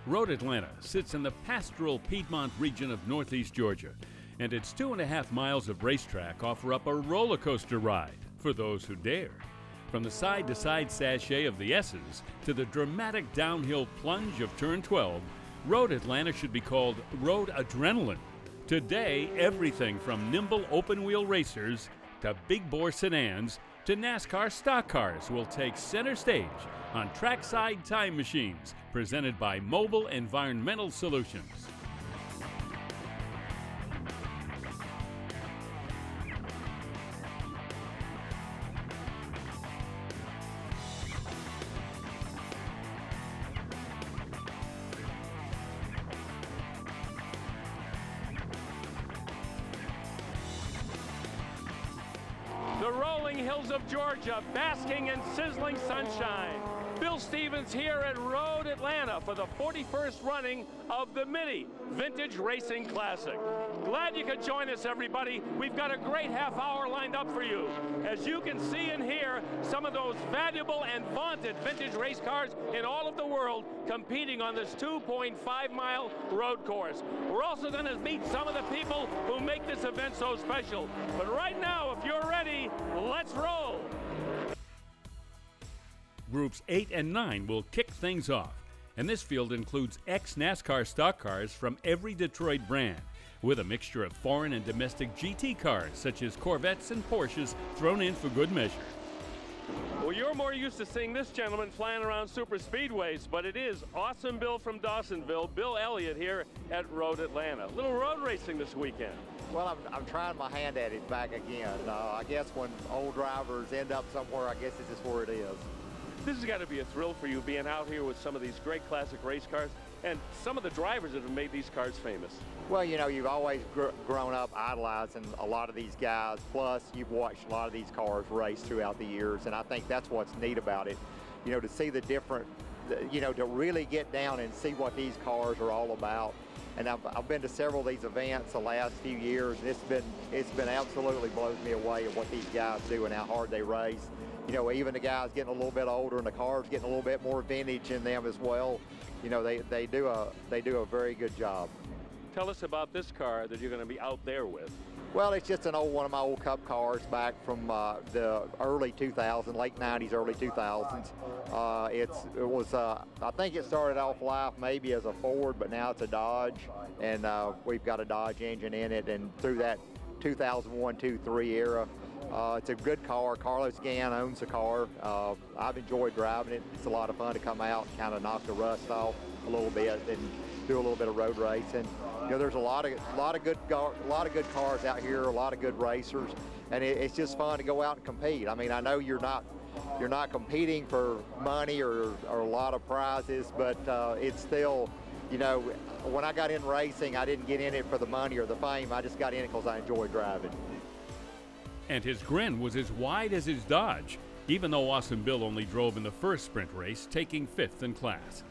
Road Atlanta sits in the pastoral Piedmont region of northeast Georgia, and its 2.5 miles of racetrack offer up a roller coaster ride for those who dare. From the side-to-side sachet of the S's to the dramatic downhill plunge of Turn 12, Road Atlanta should be called Road Adrenaline. Today, everything from nimble open-wheel racers to big-bore sedans to NASCAR stock cars will take center stage on Trackside Time Machines, presented by Mobile Environmental Solutions. The rolling hills of Georgia, basking in sizzling sunshine. Bill Stevens here at Road Atlanta for the 41st running of the Mitty Vintage Racing Classic. Glad you could join us, everybody. We've got a great half hour lined up for you. As you can see and hear, some of those valuable and vaunted vintage race cars in all of the world competing on this 2.5-mile road course. We're also going to meet some of the people who make this event so special. But right now, if you're ready, let's roll. Groups 8 and 9 will kick things off, and this field includes ex-NASCAR stock cars from every Detroit brand, with a mixture of foreign and domestic GT cars such as Corvettes and Porsches thrown in for good measure. Well, you're more used to seeing this gentleman flying around super speedways, but it is Awesome Bill from Dawsonville, Bill Elliott here at Road Atlanta. A little road racing this weekend. Well, I'm trying my hand at it back again. I guess when old drivers end up somewhere, I guess it's just where it is. This has got to be a thrill for you, being out here with some of these great classic race cars and some of the drivers that have made these cars famous. Well, you know, you've always grown up idolizing a lot of these guys, plus you've watched a lot of these cars race throughout the years, and I think that's what's neat about it. You know, to see the different, you know, to really get down and see what these cars are all about. And I've been to several of these events the last few years, and it's been absolutely blows me away at what these guys do and how hard they race. You know, even the guys getting a little bit older and the cars getting a little bit more vintage in them as well. You know, they do a very good job. Tell us about this car that you're going to be out there with. Well, it's just one of my old Cup cars back from the early 2000s, late 90s, early 2000s. I think it started off life maybe as a Ford, but now it's a Dodge, and we've got a Dodge engine in it. And through that 2001, 2, 3 era, it's a good car. Carlos Gann owns the car. I've enjoyed driving it. It's a lot of fun to come out and kind of knock the rust off a little bit and do a little bit of road racing. You know, there's a lot of good cars out here, a lot of good racers, and it's just fun to go out and compete. I mean, I know you're not competing for money or a lot of prizes, but it's still, you know, when I got in racing, I didn't get in it for the money or the fame. I just got in it because I enjoy driving. And his grin was as wide as his Dodge, even though Awesome Bill only drove in the first sprint race, taking 5th in class.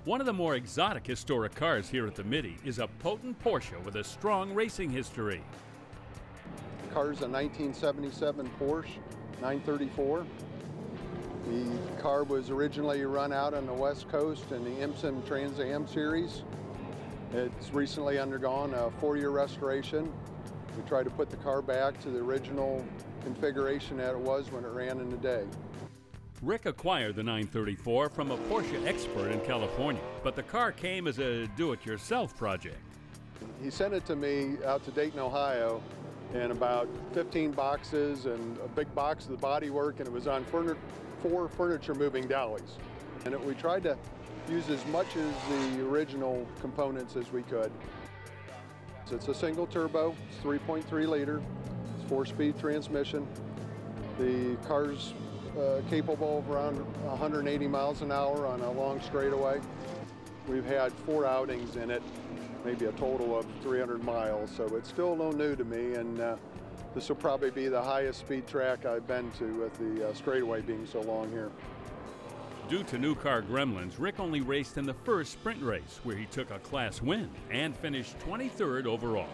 One of the more exotic historic cars here at the Mitty is a potent Porsche with a strong racing history. The car's a 1977 Porsche 934. The car was originally run out on the West Coast in the IMSA Trans Am series. It's recently undergone a 4-year restoration. We tried to put the car back to the original configuration that it was when it ran in the day. Rick acquired the 934 from a Porsche expert in California, but the car came as a do-it-yourself project. He sent it to me out to Dayton, Ohio, in about 15 boxes and a big box of the bodywork, and it was on 4 furniture moving dollies. And we tried to use as much as the original components as we could. So it's a single turbo, it's 3.3 liter, it's 4-speed transmission. The car's capable of around 180 miles an hour on a long straightaway. We've had 4 outings in it, maybe a total of 300 miles, so it's still a little new to me, and this will probably be the highest speed track I've been to with the straightaway being so long here. Due to new car gremlins, Rick only raced in the first sprint race, where he took a class win and finished 23rd overall.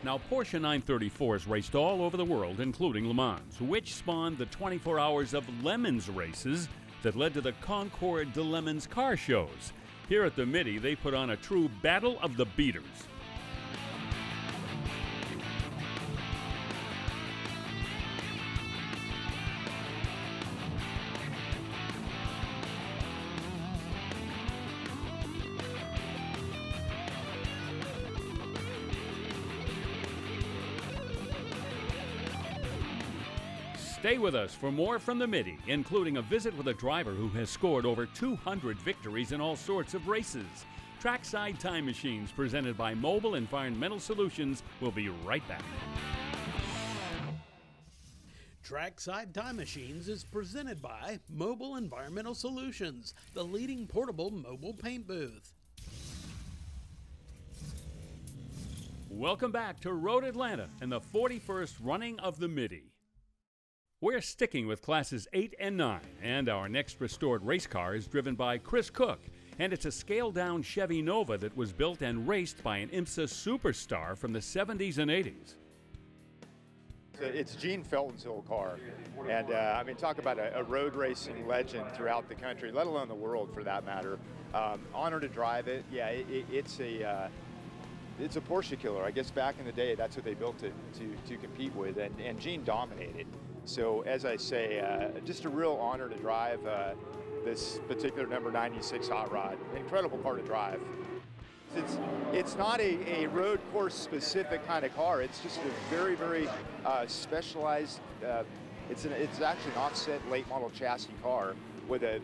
Now, Porsche 934s raced all over the world, including Le Mans, which spawned the 24 hours of Lemons races that led to the Concours de Lemons car shows. Here at the Mitty, they put on a true battle of the beaters. Stay with us for more from the Mitty, including a visit with a driver who has scored over 200 victories in all sorts of races. Trackside Time Machines, presented by Mobile Environmental Solutions, will be right back. Trackside Time Machines is presented by Mobile Environmental Solutions, the leading portable mobile paint booth. Welcome back to Road Atlanta and the 41st running of the Mitty. We're sticking with classes 8 and 9, and our next restored race car is driven by Chris Cook, and it's a scaled-down Chevy Nova that was built and raced by an IMSA superstar from the 70s and 80s. It's Gene Felton's old car, and I mean, talk about a road racing legend throughout the country, let alone the world for that matter. Honor to drive it. Yeah, it's a Porsche killer. I guess back in the day, that's what they built it to compete with, and Gene dominated. So as I say, just a real honor to drive this particular number 96 hot rod. Incredible car to drive. It's not a road course specific kind of car. It's just a very, very specialized, it's actually an offset late model chassis car with an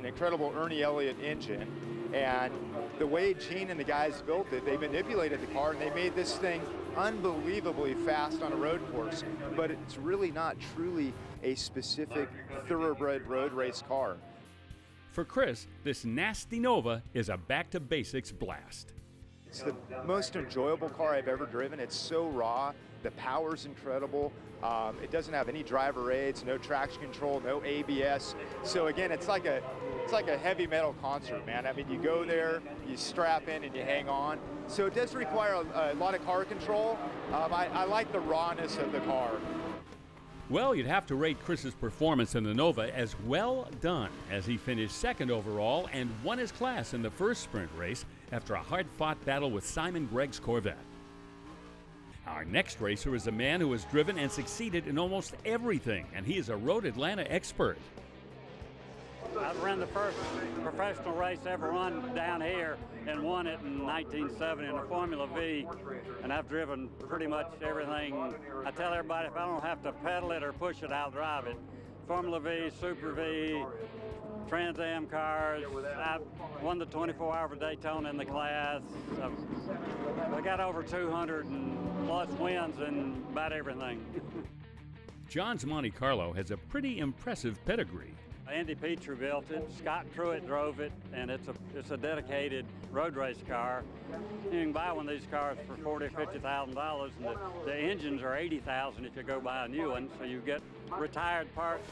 incredible Ernie Elliott engine. And the way Gene and the guys built it, they manipulated the car and they made this thing unbelievably fast on a road course, but it's really not truly a specific thoroughbred road race car. For Chris, this nasty Nova is a back-to-basics blast. It's the most enjoyable car I've ever driven. It's so raw. The power's incredible. It doesn't have any driver aids, no traction control, no ABS. So again, it's like a heavy metal concert, man. I mean, you go there, you strap in, and you hang on. So it does require a lot of car control. I like the rawness of the car. Well, you'd have to rate Chris's performance in the Nova as well done, as he finished second overall and won his class in the first sprint race after a hard-fought battle with Simon Gregg's Corvette. Our next racer is a man who has driven and succeeded in almost everything, and he is a Road Atlanta expert. I ran the first professional race ever run down here and won it in 1970 in a Formula V, and I've driven pretty much everything. I tell everybody if I don't have to pedal it or push it, I'll drive it. Formula V, Super V, Trans Am cars. I won the 24-hour Daytona in the class. I got over 200 and plus wins in about everything. John's Monte Carlo has a pretty impressive pedigree. Andy Petrie built it, Scott Pruitt drove it, and it's a dedicated road race car. You can buy one of these cars for $40,000 or $50,000, and the engines are $80,000 if you go buy a new one. So you get retired parts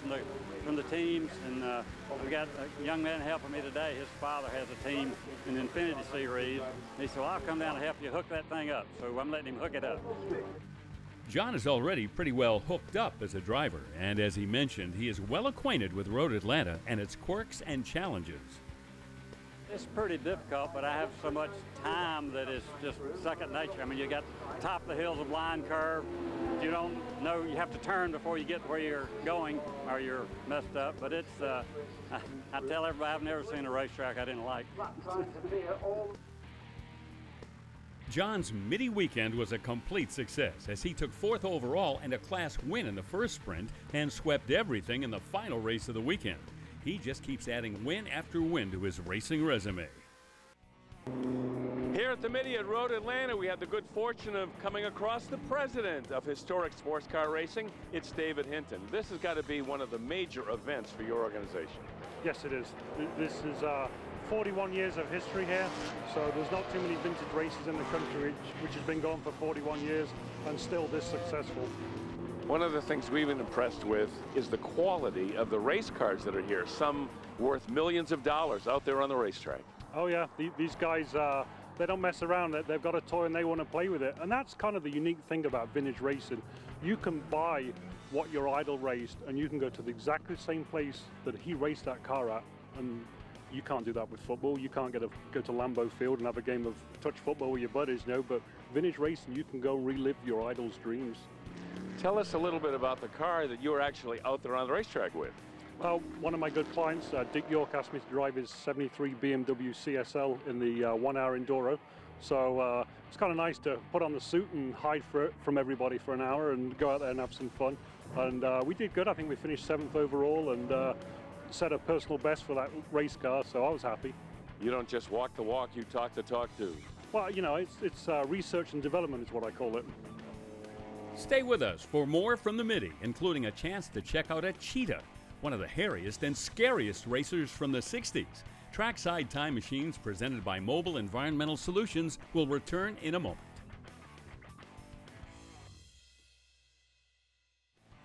from the teams, and we got a young man helping me today. His father has a team in the Infinity Series. He said, well, I'll come down and help you hook that thing up. So I'm letting him hook it up. John is already pretty well hooked up as a driver, and as he mentioned, he is well acquainted with Road Atlanta and its quirks and challenges. It's pretty difficult, but I have so much time that it's just second nature. I mean, you got top of the hill's a blind curve. You don't know, you have to turn before you get where you're going or you're messed up. But it's, I tell everybody I've never seen a racetrack I didn't like. John's Mitty weekend was a complete success as he took 4th overall and a class win in the first sprint and swept everything in the final race of the weekend. He just keeps adding win after win to his racing resume. Here at the Mitty at Road Atlanta, we have the good fortune of coming across the president of historic sports car racing. It's David Hinton. This has got to be one of the major events for your organization. Yes, it is. This is 41 years of history here, so there's not too many vintage races in the country which has been going for 41 years and still this successful. One of the things we've been impressed with is the quality of the race cars that are here, some worth millions of dollars out there on the racetrack. Oh yeah, these guys, they don't mess around. They've got a toy and they want to play with it, and that's kind of the unique thing about vintage racing. You can buy what your idol raced and you can go to the exactly same place that he raced that car at and You can't do that with football. You can't go to Lambeau Field and have a game of touch football with your buddies, but vintage racing, you can go relive your idol's dreams. Tell us a little bit about the car that you were actually out there on the racetrack with. Well, one of my good clients, Dick York, asked me to drive his 73 BMW CSL in the 1 hour Enduro. So it's kind of nice to put on the suit and hide from everybody for an hour and go out there and have some fun. And we did good. I think we finished 7th overall and set a personal best for that race car, so I was happy. You don't just walk the walk, you talk the talk too. Well, it's research and development is what I call it. Stay with us for more from the Mitty, including a chance to check out a cheetah, one of the hairiest and scariest racers from the 60s. Trackside Time Machines, presented by Mobile Environmental Solutions, will return in a moment.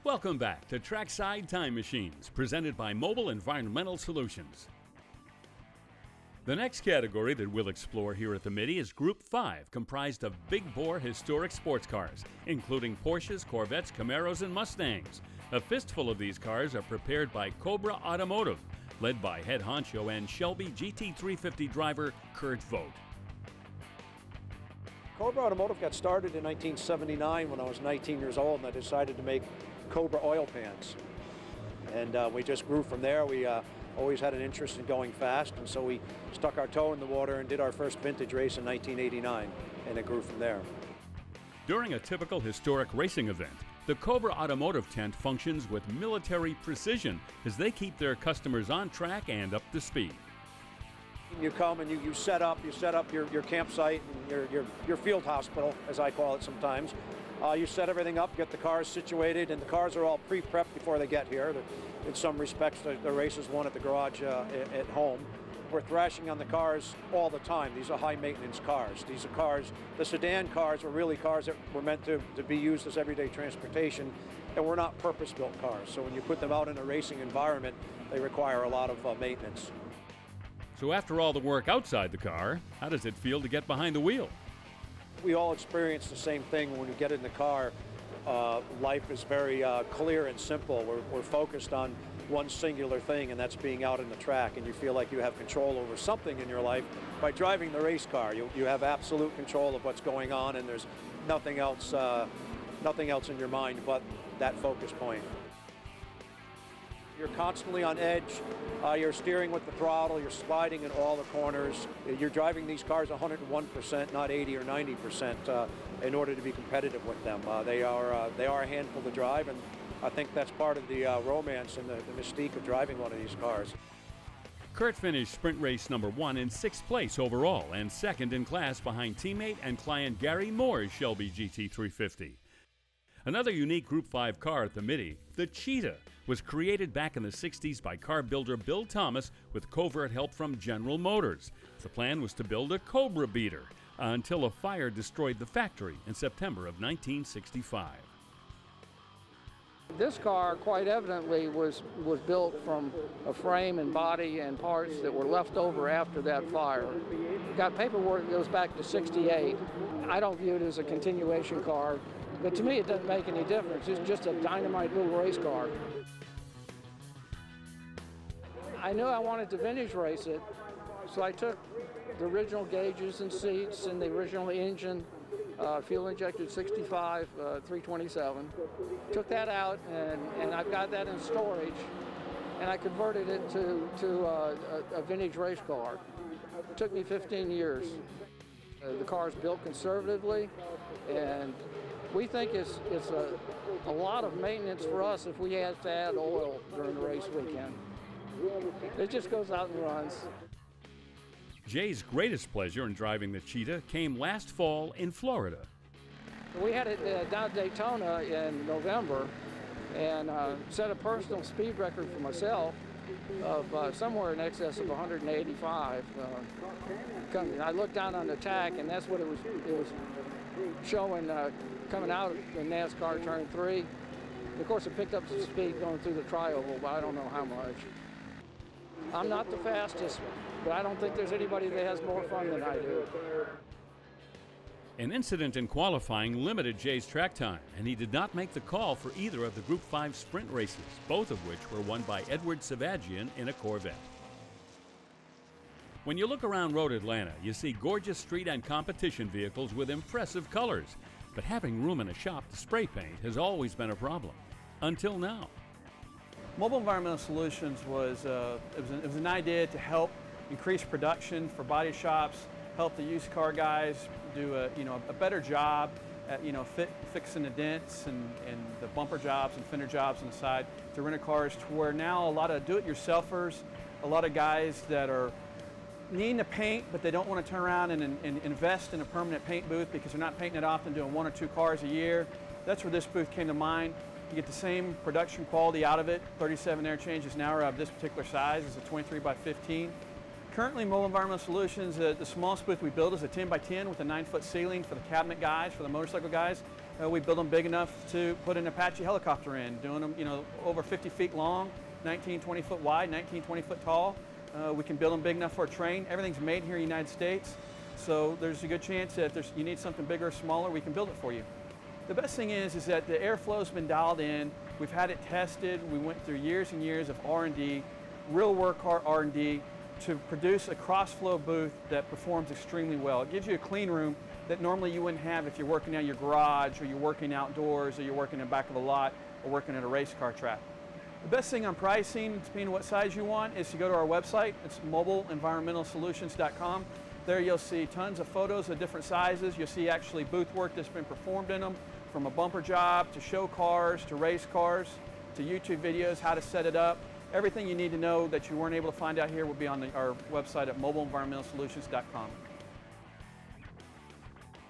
Welcome back to Trackside Time Machines, presented by Mobile Environmental Solutions. The next category that we'll explore here at the Mitty is Group 5, comprised of big-bore historic sports cars, including Porsches, Corvettes, Camaros, and Mustangs. A fistful of these cars are prepared by Cobra Automotive, led by head honcho and Shelby GT350 driver Kurt Vogt. Cobra Automotive got started in 1979 when I was 19 years old, and I decided to make Cobra oil pans. And we just grew from there. We always had an interest in going fast, and so we stuck our toe in the water and did our first vintage race in 1989, and it grew from there. During a typical historic racing event, the Cobra Automotive tent functions with military precision as they keep their customers on track and up to speed. You come and you set up your campsite and your field hospital, as I call it sometimes. You set everything up, get the cars situated, and the cars are all pre-prepped before they get here. In some respects, the race is won at the garage at home. We're thrashing on the cars all the time. These are high-maintenance cars. These are cars, the sedan cars were really cars that were meant to be used as everyday transportation, and we're not purpose-built cars. So when you put them out in a racing environment, they require a lot of maintenance. So after all the work outside the car, how does it feel to get behind the wheel? We all experience the same thing when we get in the car. Life is very clear and simple. We're focused on one singular thing, and that's being out in the track, and you feel like you have control over something in your life. By driving the race car, you have absolute control of what's going on, and there's nothing else in your mind but that focus point. You're constantly on edge. You're steering with the throttle. You're sliding in all the corners. You're driving these cars 101%, not 80 or 90%, in order to be competitive with them. They are a handful to drive, and I think that's part of the romance and the mystique of driving one of these cars. Kurt finished sprint race number 1 in 6th place overall and 2nd in class behind teammate and client Gary Moore's Shelby GT350. Another unique Group 5 car at the Mitty, the Cheetah, was created back in the 60s by car builder Bill Thomas with covert help from General Motors. The plan was to build a Cobra beater until a fire destroyed the factory in September of 1965. This car quite evidently was built from a frame and body and parts that were left over after that fire. Got paperwork that goes back to '68. I don't view it as a continuation car, but to me it doesn't make any difference. It's just a dynamite little race car. I knew I wanted to vintage race it, so I took the original gauges and seats and the original engine, fuel-injected 65 327. Took that out, and I've got that in storage, and I converted it to a vintage race car. It took me 15 years. The car's built conservatively, and we think it's a lot of maintenance for us if we have to add oil during the race weekend. It just goes out and runs. Jay's greatest pleasure in driving the Cheetah came last fall in Florida. We had it down at Daytona in November and set a personal speed record for myself of somewhere in excess of 185. I looked down on the tack, and that's what it was showing coming out in NASCAR Turn 3. Of course, it picked up some speed going through the tri-oval, but I don't know how much. I'm not the fastest, but I don't think there's anybody that has more fun than I do. An incident in qualifying limited Jay's track time, and he did not make the call for either of the Group 5 sprint races, both of which were won by Edward Savagian in a Corvette. When you look around Road Atlanta, you see gorgeous street and competition vehicles with impressive colors. But having room in a shop to spray paint has always been a problem. Until now. Mobile Environmental Solutions was an idea to help increase production for body shops, help the used car guys do a better job at fixing the dents and the bumper jobs and fender jobs on the side to rental cars, to where now a lot of do-it-yourselfers, a lot of guys that are needing to paint, but they don't want to turn around and invest in a permanent paint booth because they're not painting it often, doing 1 or 2 cars a year. That's where this booth came to mind. You get the same production quality out of it. 37 air changes an hour of this particular size is a 23 by 15. Currently, Mobile Environmental Solutions, the smallest booth we build is a 10 by 10 with a 9-foot ceiling for the cabinet guys, for the motorcycle guys. We build them big enough to put an Apache helicopter in, doing them over 50 feet long, 19, 20 foot wide, 19, 20 foot tall. We can build them big enough for a train. Everything's made here in the United States, so there's a good chance that if you need something bigger or smaller, we can build it for you. The best thing is that the airflow's been dialed in. We've had it tested. We went through years and years of R&D, real work hard R&D, to produce a cross-flow booth that performs extremely well. It gives you a clean room that normally you wouldn't have if you're working out your garage, or you're working outdoors, or you're working in the back of a lot, or working at a race car track. The best thing on pricing, depending on what size you want, is to go to our website. It's mobileenvironmentalsolutions.com. There you'll see tons of photos of different sizes. You'll see actually booth work that's been performed in them, from a bumper job to show cars to race cars to YouTube videos, how to set it up. Everything you need to know that you weren't able to find out here will be on our website at mobileenvironmentalsolutions.com.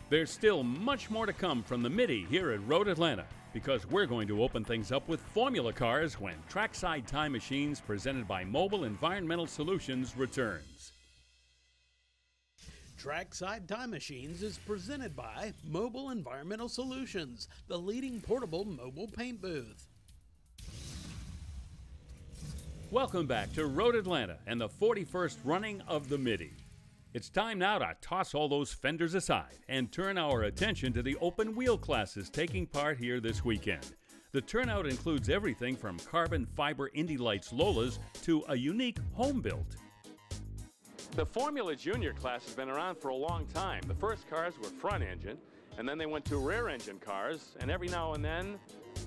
There's still much more to come from the Mitty here at Road Atlanta, because we're going to open things up with formula cars when Trackside Time Machines, presented by Mobile Environmental Solutions, returns. Trackside Time Machines is presented by Mobile Environmental Solutions, the leading portable mobile paint booth. Welcome back to Road Atlanta and the 41st running of the Mitty. It's time now to toss all those fenders aside and turn our attention to the open wheel classes taking part here this weekend. The turnout includes everything from carbon fiber Indy Lights Lolas to a unique home built. The Formula Junior class has been around for a long time. The first cars were front engine, and then they went to rear engine cars, and every now and then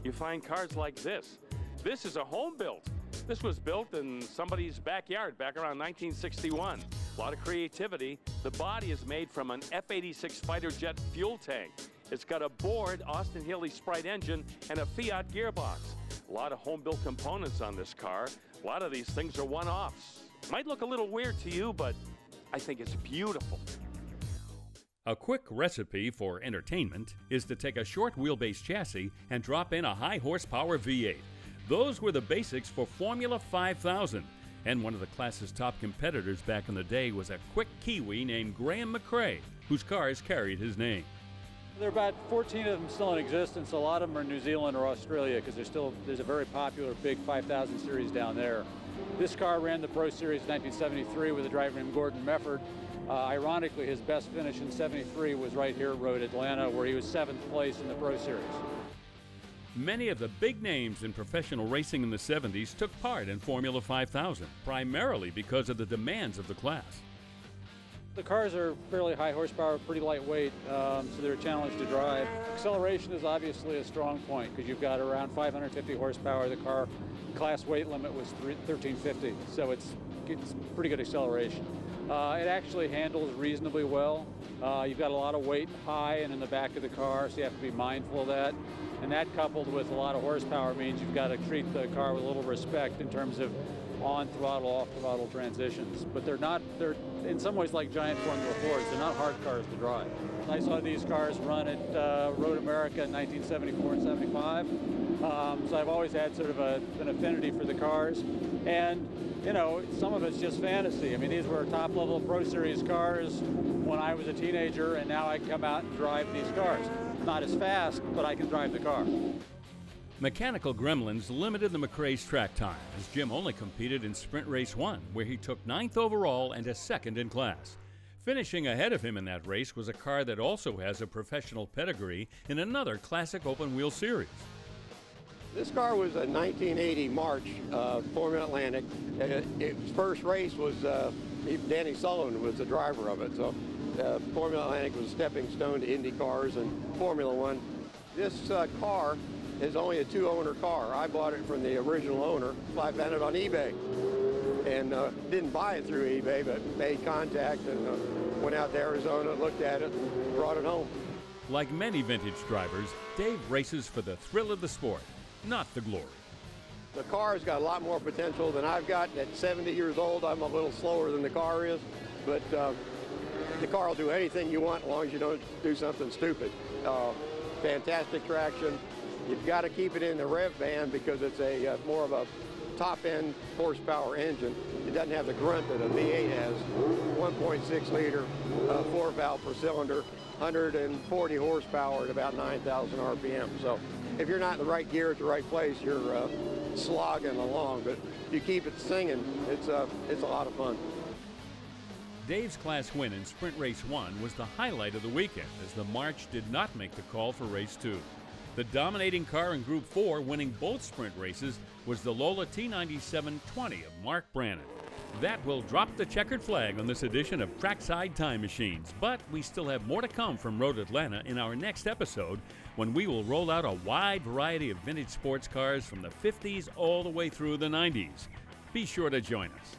you find cars like this. This is a home built. This was built in somebody's backyard back around 1961. A lot of creativity. The body is made from an F-86 fighter jet fuel tank. It's got a Board Austin Healey Sprite engine and a Fiat gearbox. A lot of home-built components on this car. A lot of these things are one-offs. Might look a little weird to you, but I think it's beautiful. A quick recipe for entertainment is to take a short wheelbase chassis and drop in a high horsepower V8. Those were the basics for Formula 5000. And one of the class's top competitors back in the day was a quick Kiwi named Graham McRae, whose cars carried his name. There are about 14 of them still in existence. A lot of them are in New Zealand or Australia because there's a very popular big 5000 series down there. This car ran the Pro Series in 1973 with a driver named Gordon Mefford. Ironically, his best finish in '73 was right here at Road Atlanta, where he was 7th place in the Pro Series. Many of the big names in professional racing in the 70s took part in Formula 5000, primarily because of the demands of the class. The cars are fairly high horsepower, pretty lightweight, so they're a challenge to drive. Acceleration is obviously a strong point because you've got around 550 horsepower. The car class weight limit was 1350, so it's pretty good acceleration. It actually handles reasonably well. You've got a lot of weight high and in the back of the car, so you have to be mindful of that. And that, coupled with a lot of horsepower, means you've got to treat the car with a little respect in terms of on throttle, off throttle transitions. But they're in some ways like giant Formula 4s. They're not hard cars to drive. I saw these cars run at Road America in 1974 and 75. So I've always had sort of an affinity for the cars. And, you know, some of it's just fantasy. I mean, these were top level Pro Series cars when I was a teenager, and now I can come out and drive these cars. Not as fast, but I can drive the car. Mechanical Gremlins limited the McRae's track time, as Jim only competed in Sprint Race 1, where he took 9th overall and a 2nd in class. Finishing ahead of him in that race was a car that also has a professional pedigree in another classic open-wheel series. This car was a 1980 March Formula Atlantic. Its first race was Danny Sullivan was the driver of it. So Formula Atlantic was a stepping stone to Indy cars and Formula One. This car is only a 2-owner car. I bought it from the original owner. I found it on eBay and didn't buy it through eBay, but made contact and went out to Arizona, looked at it, and brought it home. Like many vintage drivers, Dave races for the thrill of the sport, not the glory. The car's got a lot more potential than I've got. At 70 years old, I'm a little slower than the car is, but the car will do anything you want as long as you don't do something stupid. Fantastic traction. You've got to keep it in the rev band because it's a more of a top-end horsepower engine. It doesn't have the grunt that a V8 has. 1.6 liter, 4-valve per cylinder, 140 horsepower at about 9,000 RPM. So if you're not in the right gear at the right place, you're slogging along. But if you keep it singing, it's a lot of fun. Dave's class win in Sprint Race 1 was the highlight of the weekend, as the March did not make the call for Race 2. The dominating car in Group 4, winning both sprint races, was the Lola T97-20 of Mark Brannon. That will drop the checkered flag on this edition of Trackside Time Machines, but we still have more to come from Road Atlanta in our next episode, when we will roll out a wide variety of vintage sports cars from the 50s all the way through the 90s. Be sure to join us.